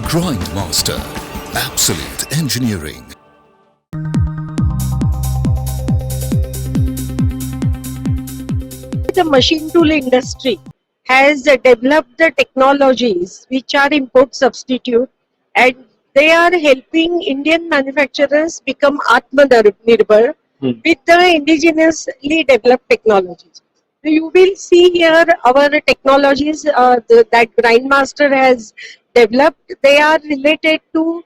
Grindmaster, absolute engineering. The machine tool industry has developed the technologies which are import substitute, and they are helping Indian manufacturers become Atma Nirbhar with the indigenously developed technologies. So you will see here our technologies that Grindmaster has developed. They are related to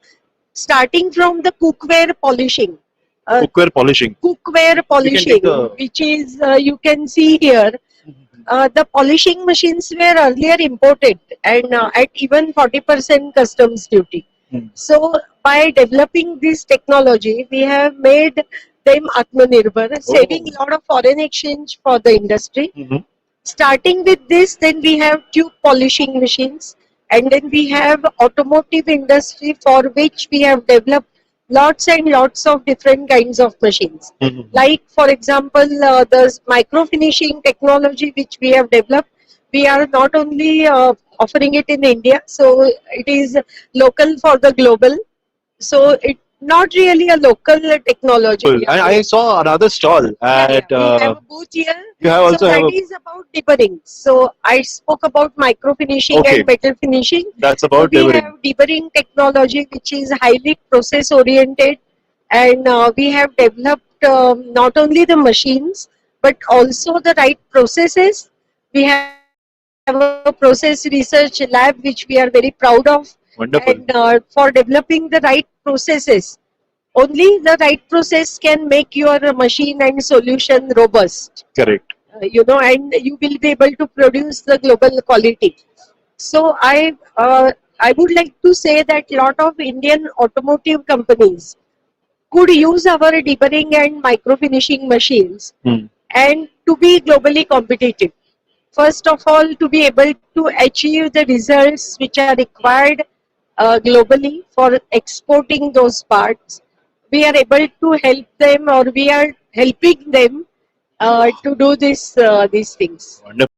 starting from the cookware polishing. Cookware polishing. Cookware polishing, which is you can see here. The polishing machines were earlier imported and at even 40% customs duty. So by developing this technology, we have made them Atmanirbhar, saving a lot of foreign exchange for the industry. Starting with this, then we have tube polishing machines, and then we have automotive industry, for which we have developed lots and lots of different kinds of machines. Like for example, the microfinishing technology which we have developed, we are not only offering it in India, so it is local for the global. So it not really a local technology. Cool. I saw another stall at. We have a booth here. You have also so that is about deburring. So I spoke about microfinishing and metal finishing. That's about so we deburring. have deburring technology, which is highly process oriented, and we have developed not only the machines but also the right processes. We have a process research lab which we are very proud of. Wonderful. And for developing the right processes, only the right process can make your machine and solution robust. Correct. And you will be able to produce the global quality. So I would like to say that a lot of Indian automotive companies could use our deburring and microfinishing machines and to be globally competitive. First of all, to be able to achieve the results which are required globally for exporting those parts, we are able to help them, or we are helping them to do these things. Wonderful.